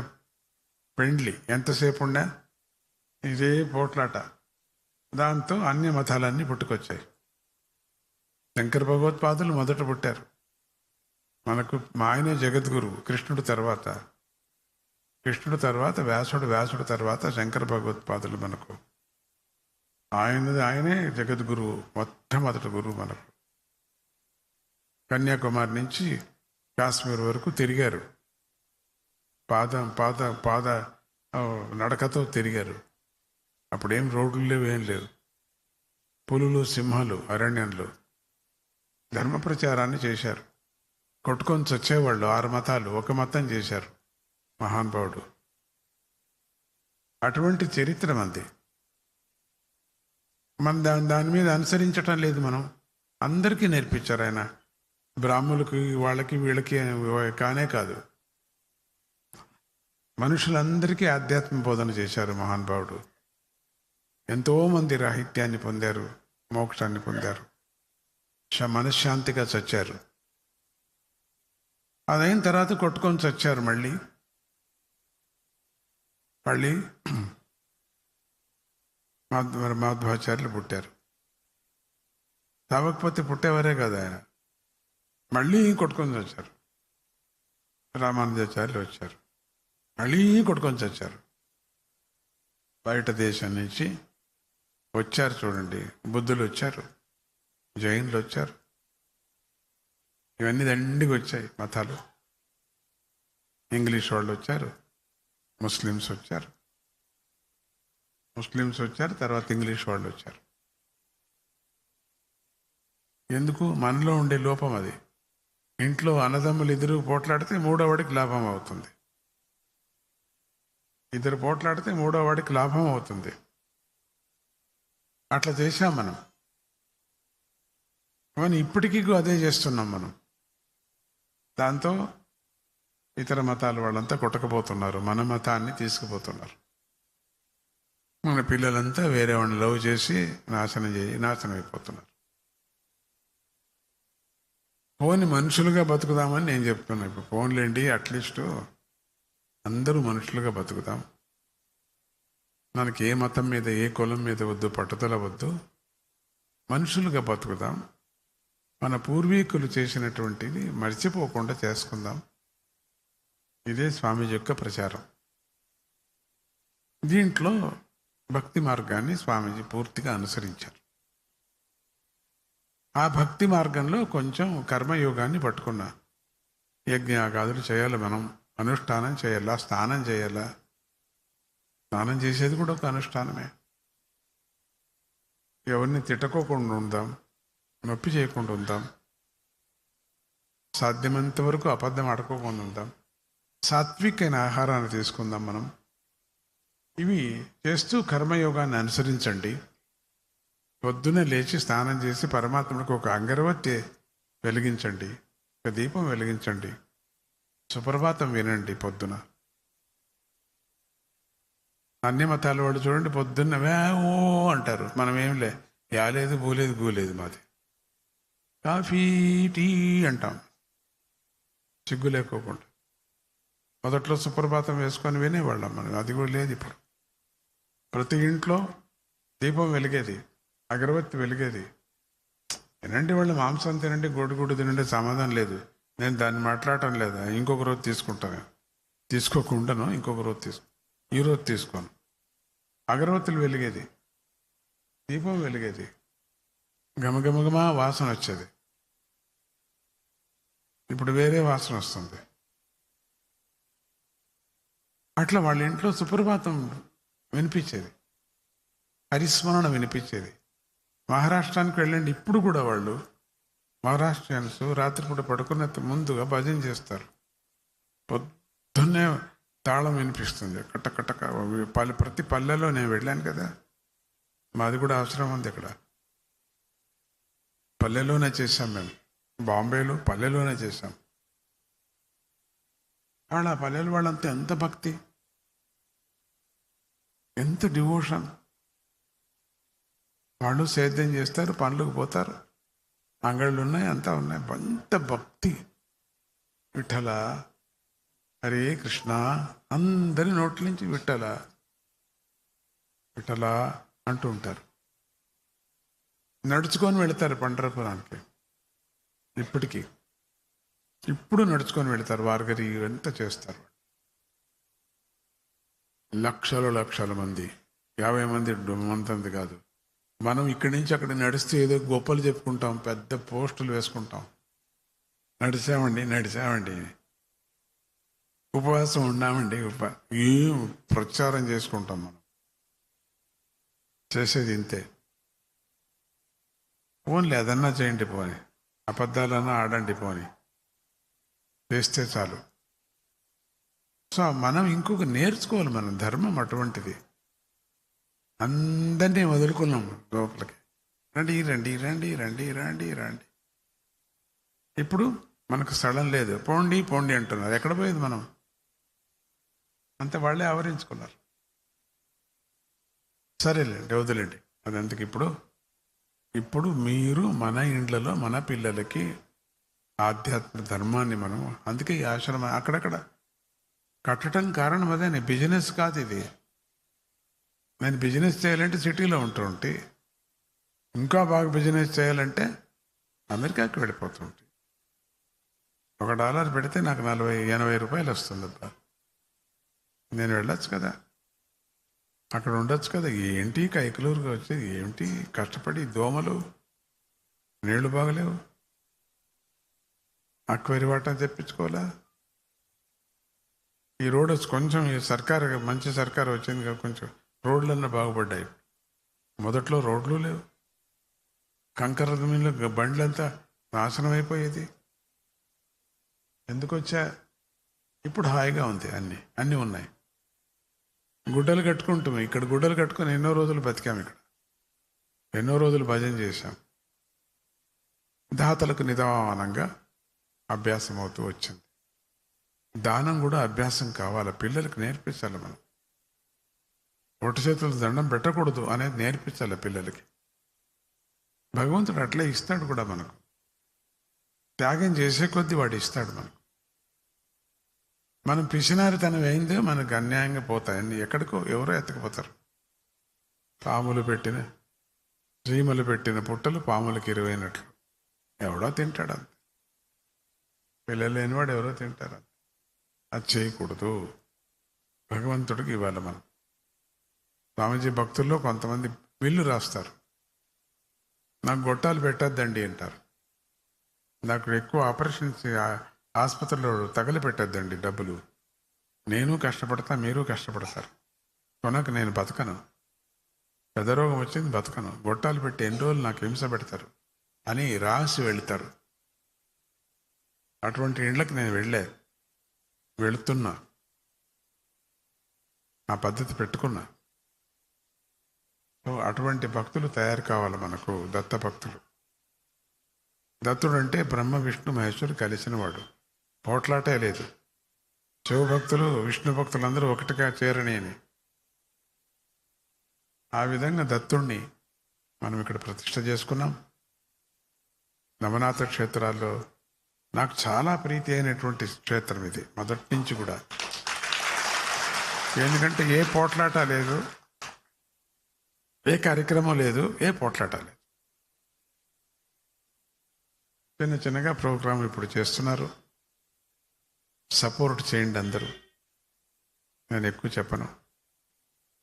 పెండ్లి, ఎంతసేపు ఉన్న ఇదే పోట్లాట. దాంతో అన్ని మతాలన్నీ పుట్టుకొచ్చాయి. శంకర భగవత్పాదులు మొదట పుట్టారు. మనకు మా ఆయనే జగద్గురువు. కృష్ణుడు తర్వాత వ్యాసుడు, వ్యాసుడు తర్వాత శంకర భగవత్పాదులు మనకు. ఆయనే జగద్గురువు, మొట్టమొదటి గురువు మనకు. కన్యాకుమారి నుంచి కాశ్మీర్ వరకు తిరిగారు. పాద నడకతో తిరిగారు. అప్పుడేం రోడ్లు లేవు, ఏం లేవు. పులులు, సింహాలు అరణ్యంలో ధర్మ ప్రచారాన్ని చేశారు. కొట్టుకొని చచ్చేవాళ్ళు 6 మతాలు ఒక మతం చేశారు మహానుభావుడు. అటువంటి చరిత్ర మంది. మన దాని మీద అనుసరించటం లేదు. మనం అందరికీ నేర్పించారు ఆయన. బ్రాహ్మణులకి, వాళ్ళకి, వీళ్ళకి కానే కాదు, మనుషులందరికీ ఆధ్యాత్మ బోధన చేశారు మహానుభావుడు. ఎంతోమంది రాహిత్యాన్ని పొందారు, మోక్షాన్ని పొందారు, మనశ్శాంతిగా చచ్చారు. అదైన తర్వాత కొట్టుకొని చచ్చారు. మళ్ళీ మాధ్వాచార్యులు పుట్టారు. తావకపోతే పుట్టేవారే కదా ఆయన. మళ్ళీ కొట్టుకొని చచ్చారు. రామానుజాచార్యులు వచ్చారు, మళ్ళీ కొట్టుకొని చచ్చారు. బయట దేశం నుంచి వచ్చారు చూడండి. బుద్ధులు వచ్చారు, జైన్లు వచ్చారు, ఇవన్నీ దండికి వచ్చాయి మతాలు. ఇంగ్లీష్ వాళ్ళు వచ్చారు, ముస్లిమ్స్ వచ్చారు, తర్వాత ఇంగ్లీష్ వాళ్ళు వచ్చారు. ఎందుకు? మనలో ఉండే లోపం అది. ఇంట్లో అన్నదమ్ములు ఇద్దరు పోట్లాడితే 3వ వాడికి లాభం అవుతుంది. ఇద్దరు పోట్లాడితే 3వ వాడికి లాభం అవుతుంది. అట్లా చేశాం మనం. కానీ ఇప్పటికీ అదే చేస్తున్నాం మనం. దాంతో ఇతర మతాల వాళ్ళంతా కొట్టకపోతున్నారు, మన మతాన్ని తీసుకుపోతున్నారు. మన పిల్లలంతా వేరే వాడిని లవ్ చేసి నాశనం అయిపోతున్నారు. పోని మనుషులుగా బతుకుదామని నేను చెప్తున్నా. ఇప్పుడు పోన్లేండి, అట్లీస్ట్ అందరూ మనుషులుగా బతుకుదాం. మనకి ఏ మతం మీద, ఏ కులం మీద వద్దు, పట్టుదల వద్దు, మనుషులుగా బతుకుదాం. మన పూర్వీకులు చేసినటువంటిది మర్చిపోకుండా చేసుకుందాం. ఇదే స్వామీజీ యొక్క ప్రచారం. దీంట్లో భక్తి మార్గాన్ని స్వామీజీ పూర్తిగా అనుసరించారు. ఆ భక్తి మార్గంలో కొంచెం కర్మయోగాన్ని పట్టుకున్నా. యజ్ఞయాగాదులు చేయాలి, మనం అనుష్ఠానం చేయాలా, స్నానం చేయాలా. స్నానం చేసేది కూడా ఒక అనుష్ఠానమే. ఎవరిని తిట్టుకోకుండా ఉందాం, నొప్పి చేయకుండా ఉందాం, సాధ్యమైనంత వరకు అబద్ధం ఆడుకోకుండా ఉందాం, సాత్వికమైన ఆహారాన్ని తీసుకుందాం మనం. ఇవి చేస్తూ కర్మయోగాన్ని అనుసరించండి. పొద్దునే లేచి స్నానం చేసి పరమాత్ముడికి ఒక అగరబత్తి వెలిగించండి, ఒక దీపం వెలిగించండి, సుప్రభాతం వినండి పొద్దున. అన్ని మతాల వాళ్ళు చూడండి, పొద్దున్న ఓ అంటారు. మనం ఏం లేదు, యాలేదు, పూలేదు, గూలేదు, మాది కాఫీ టీ అంటాం సిగ్గు లేకోకుండా. మొదట్లో సుప్రభాతం వేసుకొని వినేవాళ్ళం మనం, అది కూడా లేదు ఇప్పుడు. ప్రతి ఇంట్లో దీపం వెలిగేది, అగరబత్తి వెలిగేది. తినండి వాళ్ళు మాంసం తినండి, గొడ్డు తినండి, సమాధానం లేదు. నేను దాన్ని మాట్లాడటం లేదా, ఇంకొక రోజు తీసుకుంటాను, తీసుకోకుండాను ఇంకొక రోజు ఈరోజు తీసుకోను. అగరబత్తులు వెలిగేది, దీపం వెలిగేది, గమగమగమా వాసన వచ్చేది. ఇప్పుడు వేరే వాసన వస్తుంది. అట్లా వాళ్ళ ఇంట్లో సుప్రభాతం వినిపించేది, హరిస్మరణ వినిపించేది. మహారాష్ట్రానికి వెళ్ళండి, ఇప్పుడు కూడా వాళ్ళు మహారాష్ట్రియన్స్ రాత్రిపూట పడుకునే ముందుగా భజన చేస్తారు. పొద్దున్నే తాళం వినిపిస్తుంది, కట్టకట్టక. ప్రతి పల్లెలో నేను వెళ్ళాను కదా, మాది కూడా అవసరం ఉంది. ఇక్కడ పల్లెలోనే చేశాం మేము, బాంబేలో పల్లెలోనే చేశాం. వాళ్ళ పల్లెలు వాళ్ళంతా ఎంత భక్తి, ఎంత డివోషన్. వాళ్ళు సేద్యం చేస్తారు, పనులకు పోతారు, అంగళ్ళు ఉన్నాయి, అంతా ఉన్నాయి. ఎంత భక్తి. విఠల, హరే కృష్ణ, అందరి నోట్ల నుంచి విఠల విఠల అంటూ ఉంటారు. నడుచుకొని వెళతారు పండరపురానికి. ఇప్పటికీ ఇప్పుడు నడుచుకొని వెళతారు. వారగరి ఎంత చేస్తారు. లక్షల మంది, 50 మంది మంతంది కాదు. మనం ఇక్కడి నుంచి అక్కడ నడిస్తే ఏదో గొప్పలు చెప్పుకుంటాం, పెద్ద పోస్టులు వేసుకుంటాం, నడిచామండి, ఉపవాసం ఉన్నామండి, ఏం ప్రచారం చేసుకుంటాం. మనం చేసేది ఇంతే. పోన్లే, అదన్నా చేయండి పోని, అబద్ధాలన్నా ఆడండి పోని, చేస్తే చాలు. సో మనం ఇంకొక నేర్చుకోవాలి. మనం ధర్మం అటువంటిది. అందరినీ వదులుకున్నాం లోపలికి. రండి. ఇప్పుడు మనకు స్థలం లేదు, పోండి అంటున్నారు. ఎక్కడ పోయేది మనం? అంతే, వాళ్ళే ఆవరించుకున్నారు. సరేలేండి, వదిలేండి. అదంతకు ఇప్పుడు మీరు మన ఇండ్లలో మన పిల్లలకి ఆధ్యాత్మిక ధర్మాన్ని మనం, అందుకే ఈ ఆశ్రమం అక్కడక్కడ కట్టడం కారణం అదే. బిజినెస్ కాదు ఇది. నేను బిజినెస్ చేయాలంటే సిటీలో ఉంటుంటే, ఇంకా బాగా బిజినెస్ చేయాలంటే అమెరికాకి వెళ్ళిపోతుంటే, $1 పెడితే నాకు 40-80 రూపాయలు వస్తుందబ్బా. నేను వెళ్ళొచ్చు కదా, అక్కడ ఉండొచ్చు కదా. ఏంటి కైకలూరుగా వచ్చేది, ఏంటి కష్టపడి, దోమలు, నీళ్లు బాగలేవు, అక్వైరీ వాటర్ తెప్పించుకోవాలా. ఈ రోడ్ కొంచెం ఈ సర్కారు, మంచి సర్కారు వచ్చింది కదా, కొంచెం రోడ్లన్నీ బాగుపడ్డాయి. మొదట్లో రోడ్లు లేవు, కంకర మీన్లో బండ్లంతా నాశనం అయిపోయేది. ఎందుకు వచ్చా? ఇప్పుడు హాయిగా ఉంది, అన్నీ ఉన్నాయి. గుడ్డలు కట్టుకుంటాం, ఇక్కడ గుడ్డలు కట్టుకొని ఎన్నో రోజులు బతికాం. ఇక్కడ ఎన్నో రోజులు భజన చేశాం. దాతలకు నిదానంగా అభ్యాసం అవుతూ వచ్చింది. దానం కూడా అభ్యాసం కావాలి, పిల్లలకు నేర్పించాలి. మనం ఒట్టి చేతులు దండం పెట్టకూడదు అనేది నేర్పించాలి పిల్లలకి. భగవంతుడు అట్లే ఇస్తాడు కూడా మనకు. త్యాగం చేసే కొద్దీ వాడు ఇస్తాడు మనకు. మనం పిసినారితనం అయిందే మనకు అన్యాయంగా పోతాయి. ఎక్కడికో ఎవరో ఎత్తకపోతారు. చీమలు పెట్టిన పుట్టలు పాములకు ఇరువైనట్లు. ఎవడో తింటాడు అంతే. పిల్లలు లేనివాడు ఎవరో తింటారు. అది చేయకూడదు. భగవంతుడికి ఇవ్వాలి మనం. స్వామీజీ భక్తుల్లో కొంతమంది బిల్లు రాస్తారు, నాకు గొట్టాలు పెట్టద్దండి అంటారు. నాకు ఎక్కువ ఆపరేషన్స్ ఆసుపత్రిలో తగలి పెట్టద్దండి డబ్బులు. నేను కష్టపడతా, మీరు కష్టపడతారు, కొనకు నేను బతకను, పెద్ద రోగం వచ్చింది బతకను, గొట్టాలు పెట్టి ఎన్ని రోజులు నాకు హింస పెడతారు అని రాసి వెళ్తారు. అటువంటి ఇండ్లకు నేను వెళుతున్నా, ఆ పద్ధతి పెట్టుకున్నా. సో అటువంటి భక్తులు తయారు కావాలి మనకు. దత్త భక్తులు. దత్తుడు అంటే బ్రహ్మ విష్ణు మహేశ్వరు కలిసిన వాడు, పోట్లాటే లేదు. శివభక్తులు విష్ణు భక్తులు అందరూ ఒకటిగా చేరని అని. ఆ విధంగా దత్తుణ్ణి మనం ఇక్కడ ప్రతిష్ఠ చేసుకున్నాం. నవనాథ క్షేత్రాల్లో నాకు చాలా ప్రీతి అయినటువంటి క్షేత్రం ఇది మొదటి నుంచి కూడా. ఎందుకంటే ఏ పోట్లాట లేదు, ఏ కార్యక్రమం లేదు, ఏ పోట్లాట లేదు. చిన్న చిన్నగా ప్రోగ్రాం ఇప్పుడు చేస్తున్నారు. సపోర్ట్ చేయండి అందరూ. నేను ఎక్కువ చెప్పను.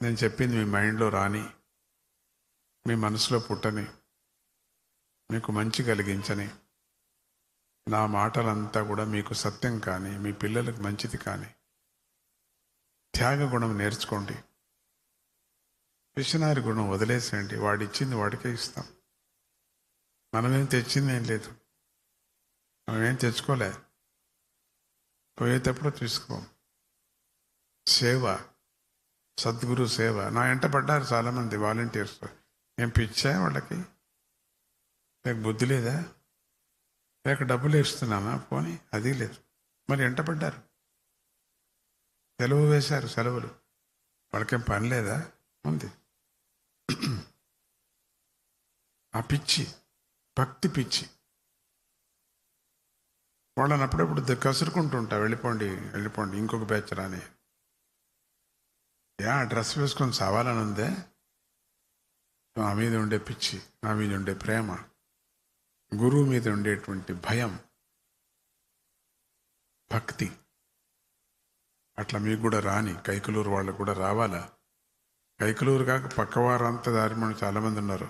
నేను చెప్పింది మీ మైండ్లో రాని, మీ మనసులో పుట్టని, మీకు మంచి కలిగించని నా మాటలంతా కూడా మీకు సత్యం కానీ, మీ పిల్లలకు మంచిది కానీ, త్యాగ గుణం నేర్చుకోండి. పిసినారి గుణం వదిలేసేయండి. వాడిచ్చింది వాడికే ఇస్తాం. మనమేం తెచ్చింది ఏం లేదు, మనమేం తెచ్చుకోలే. పోయేటప్పుడు తీసుకోం. సేవ, సద్గురు సేవ. నా వెంట పడ్డారు చాలామంది వాలంటీర్స్. ఏం పిచ్చా వాళ్ళకి? లేక బుద్ధి లేదా? లేక డబ్బులు ఇస్తున్నానా? పోనీ అది లేదు. మరి వెంట పడ్డారు, సెలవు వేశారు, సెలవులు. వాళ్ళకేం పని లేదా? ఉంది. ఆ పిచ్చి, భక్తి పిచ్చి. వాళ్ళని అప్పుడప్పుడు కసురుకుంటుంటా, వెళ్ళిపోండి వెళ్ళిపోండి ఇంకొక బ్యాచ్ రాని. డ్రెస్ వేసుకొని సావాలని ఉందే? నా మీద ఉండే పిచ్చి, నా మీద ఉండే ప్రేమ, గురువు మీద ఉండేటువంటి భయం, భక్తి, అట్లా మీకు కూడా రాని. కైకలూరు వాళ్ళకు కూడా రావాలా? కైకలూరు కాక పక్కవారంతా దారిమని చాలామంది ఉన్నారు.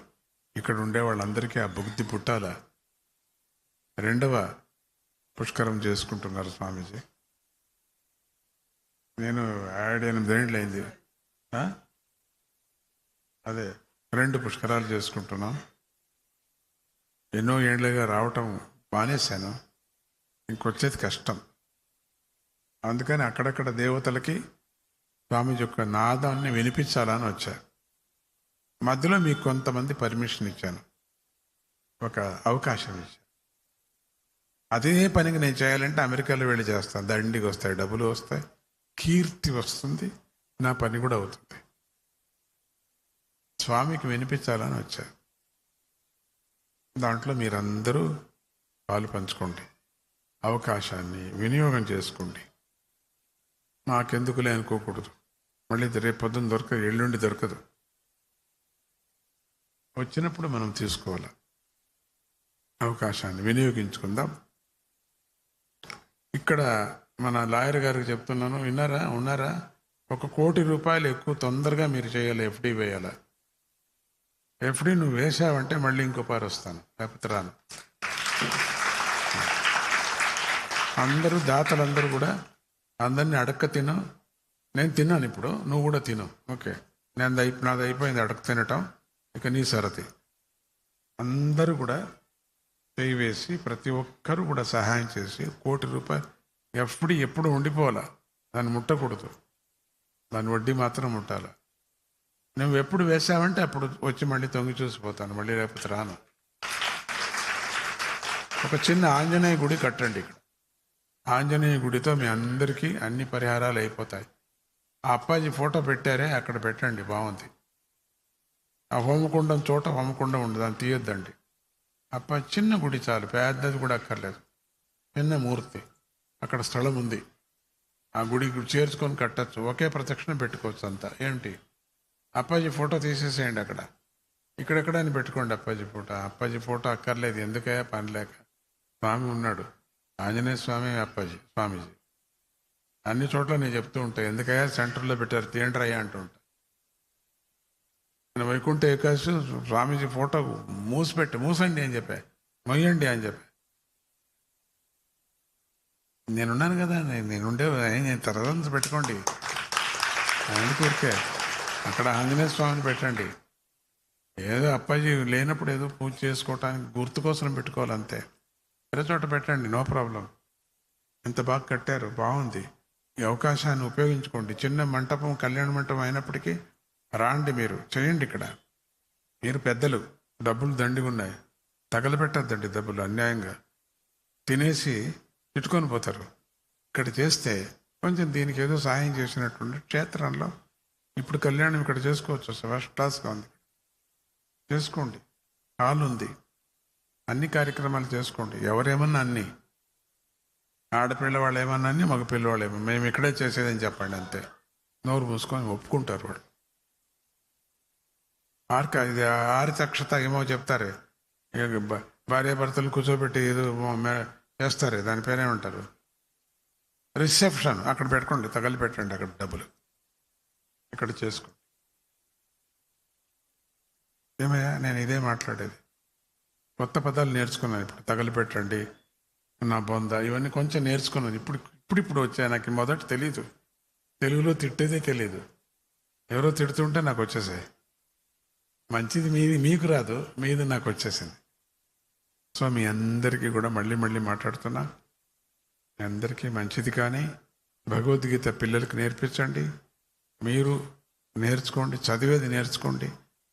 ఇక్కడ ఉండే వాళ్ళందరికీ ఆ భక్తి పుట్టాలా? 2వ పుష్కరం చేసుకుంటున్నారు స్వామీజీ. నేను 8 ఏళ్ళు అయింది. అదే 2 పుష్కరాలు చేసుకుంటున్నాం. ఎన్నో ఏళ్ళుగా రావటం మానేశాను. ఇంకొచ్చేది కష్టం. అందుకని అక్కడక్కడ దేవతలకి స్వామీజీ యొక్క నాదాన్ని వినిపించాలని వచ్చా. మధ్యలో మీకు కొంతమంది పర్మిషన్ ఇచ్చాను, ఒక అవకాశం ఇచ్చాను. అదే పనికి నేను చేయాలంటే అమెరికాలో వెళ్ళి చేస్తాను. దండికి వస్తాయి, డబ్బులు వస్తాయి, కీర్తి వస్తుంది, నా పని కూడా అవుతుంది. స్వామికి వినిపించాలని వచ్చా. దాంట్లో మీరందరూ పాలు పంచుకోండి, అవకాశాన్ని వినియోగం చేసుకోండి. నాకెందుకులే అనుకోకూడదు. మళ్ళీ రేపు పొద్దున్న దొరకదు, ఎల్లుండి దొరకదు. వచ్చినప్పుడు మనం తీసుకోవాలి. అవకాశాన్ని వినియోగించుకుందాం. ఇక్కడ మన లాయర్ గారికి చెప్తున్నాను, ఉన్నారా? 1 కోటి రూపాయలు ఎక్కువ తొందరగా మీరు చేయాలి. ఎఫ్డి వేయాలి. ఎఫ్డి నువ్వు వేసావంటే మళ్ళీ ఇంకో పారు వస్తాను, లేకపోతే రాను. అందరూ దాతలందరూ కూడా అందరినీ అడక్క తిను. నేను తిన్నాను, ఇప్పుడు నువ్వు కూడా తిను. ఓకే, నాది అయిపోయింది అడక్క తినటం. ఇక నీ సరతి. అందరూ కూడా చేయి వేసి ప్రతి ఒక్కరూ కూడా సహాయం చేసి 1 కోటి రూపాయలు ఎఫ్డి ఎప్పుడు ఉండిపోవాలా. దాన్ని ముట్టకూడదు, దాని వడ్డీ మాత్రం ముట్టాలి. నువ్వు ఎప్పుడు వేసావంటే అప్పుడు వచ్చి మళ్ళీ తొంగి చూసిపోతాను, మళ్ళీ లేకపోతే రాను. ఒక చిన్న ఆంజనేయ గుడి కట్టండి ఇక్కడ. ఆంజనేయ గుడితో మీ అందరికీ అన్ని పరిహారాలు అయిపోతాయి. ఆ అప్పాజీ ఫోటో పెట్టారే, అక్కడ పెట్టండి, బాగుంది. ఆ హోమకుండం చోట హోమకుండం ఉండదు, దాన్ని తీయొద్దండి. అప్పాజీ చిన్న గుడి చాలు, పెద్దది కూడా అక్కర్లేదు. చిన్న మూర్తి, అక్కడ స్థలం ఉంది. ఆ గుడికి చేర్చుకొని కట్టచ్చు, ఒకే ప్రదక్షిణ పెట్టుకోవచ్చు అంతా. ఏంటి, అప్పాజీ ఫోటో తీసేసేయండి అక్కడ. ఇక్కడెక్కడ అని పెట్టుకోండి అప్పాజీ ఫోటో. అప్పాజీ ఫోటో అక్కర్లేదు, ఎందుకయ్యా పని లేక. స్వామి ఉన్నాడు, ఆంజనేయ స్వామి, అప్పాజీ స్వామీజీ. అన్ని చోట్ల నేను చెప్తూ ఉంటాను, ఎందుకయ్యా సెంటర్లో పెట్టారు, తీయండి అయ్యా అంటూ ఉంటా. నేను వైకుంఠ ఏకాదశి స్వామీజీ ఫోటో మూసండి అని చెప్పా, మొయ్యండి అని చెప్పా. నేనున్నాను కదా, నేనుండే తర్వాత పెట్టుకోండి. అందుకే అక్కడ ఆంజనేయ స్వామిని పెట్టండి. ఏదో అప్పాజీ లేనప్పుడు ఏదో పూజ చేసుకోవటానికి గుర్తు కోసం పెట్టుకోవాలి అంతే. వేరే చోట పెట్టండి, నో ప్రాబ్లం. ఎంత బాగా కట్టారు, బాగుంది. ఈ అవకాశాన్ని ఉపయోగించుకోండి. చిన్న మంటపం, కళ్యాణ మంటపం అయినప్పటికీ రాండి, మీరు చేయండి. ఇక్కడ మీరు పెద్దలు, డబ్బులు దండిగా ఉన్నాయి, తగలబెట్టద్దండి డబ్బులు అన్యాయంగా. తినేసి తిట్టుకొని పోతారు. ఇక్కడ చేస్తే కొంచెం దీనికి ఏదో సహాయం చేసినట్టుండి. క్షేత్రంలో ఇప్పుడు కళ్యాణం ఇక్కడ చేసుకోవచ్చు, ఫస్ట్ క్లాస్గా ఉంది, చేసుకోండి. హాల్ ఉంది, అన్ని కార్యక్రమాలు చేసుకోండి. ఎవరేమన్నా అన్ని, ఆడపిల్ల వాళ్ళు ఏమన్నా అన్ని, మగ పిల్లవాళ్ళు ఏమన్నా, మేము ఇక్కడే చేసేదని చెప్పండి అంతే. నోరు మూసుకొని ఒప్పుకుంటారు వాళ్ళు. ఇది ఆరితక్షత ఏమో చెప్తారే, భార్య భర్తలు కూర్చోబెట్టి ఏదో చేస్తారే, దాని పేరేమంటారు, రిసెప్షన్. అక్కడ పెట్టుకోండి, తగలి పెట్టండి అక్కడ డబ్బులు, ఇక్కడ చేసుకోండి. ఏమయ్యా నేను ఇదే మాట్లాడేది. కొత్త పదాలు నేర్చుకున్నాను ఇప్పుడు. తగలి పెట్టండి, నా బొంద, ఇవన్నీ కొంచెం నేర్చుకున్నాను. ఇప్పుడు వచ్చాయి. నాకు మొదట తెలీదు, తెలుగులో తిట్టేదే తెలీదు. ఎవరో తిడుతుంటే నాకు వచ్చేసాయి. మంచిది మీది మీకు రాదు, మీది నాకు వచ్చేసింది. సో మీ అందరికీ కూడా మళ్ళీ మళ్ళీ మాట్లాడుతున్నా, మీ అందరికీ మంచిది. కానీ భగవద్గీత పిల్లలకి నేర్పించండి, మీరు నేర్చుకోండి, చదివేది నేర్చుకోండి.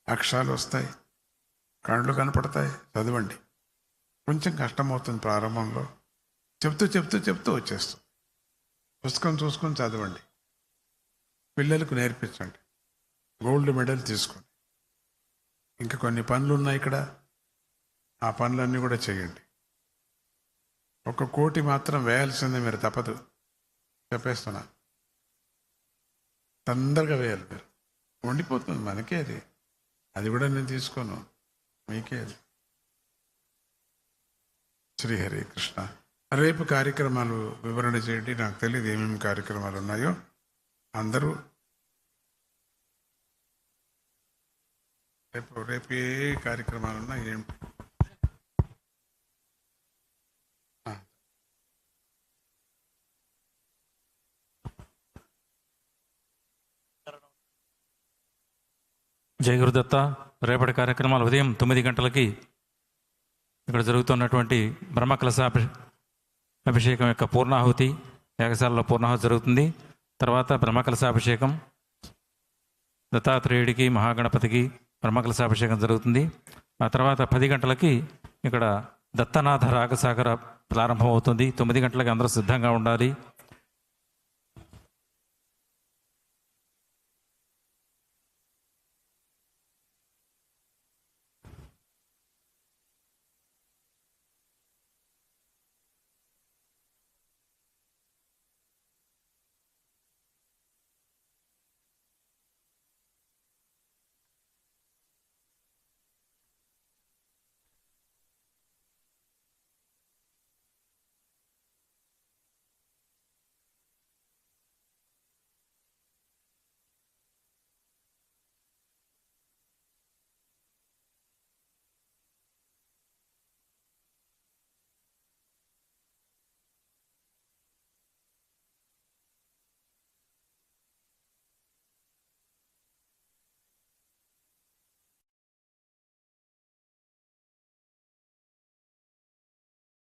అక్షరాలు వస్తాయి, కళ్ళు కనపడతాయి, చదవండి. కొంచెం కష్టమవుతుంది ప్రారంభంలో, చెప్తూ చెప్తూ చెప్తూ వచ్చేస్తుంది. పుస్తకం చూసుకొని చదవండి, పిల్లలకు నేర్పించండి, గోల్డ్ మెడల్ తీసుకోండి. ఇంకా కొన్ని పనులు ఉన్నాయి ఇక్కడ, ఆ పనులన్నీ కూడా చేయండి. 1 కోటి మాత్రం వేయాల్సిందే మీరు, తప్పదు. చెప్పేస్తున్నా, తొందరగా వేయాలి మీరు. ఉండిపోతుంది మనకే అది, అది కూడా నేను తీసుకోను, మీకే అది. శ్రీహరి కృష్ణ. రేపు కార్యక్రమాలు వివరణ చేయండి. నాకు తెలియదు ఏమేమి కార్యక్రమాలు ఉన్నాయో. అందరూ రేపు ఏ కార్యక్రమాలు ఉన్నా ఏం జై గురుదత్త. రేపటి కార్యక్రమాలు ఉదయం 9 గంటలకి ఇక్కడ జరుగుతున్నటువంటి బ్రహ్మకలశ అభిషేకం యొక్క పూర్ణాహుతి, యాగశాలలో పూర్ణాహుతి జరుగుతుంది. తర్వాత బ్రహ్మకలశాభిషేకం, దత్తాత్రేయుడికి మహాగణపతికి బ్రహ్మకలశాభిషేకం జరుగుతుంది. ఆ తర్వాత 10 గంటలకి ఇక్కడ దత్తనాథ రాగసాగర ప్రారంభం అవుతుంది. 9 గంటలకి అందరూ సిద్ధంగా ఉండాలి.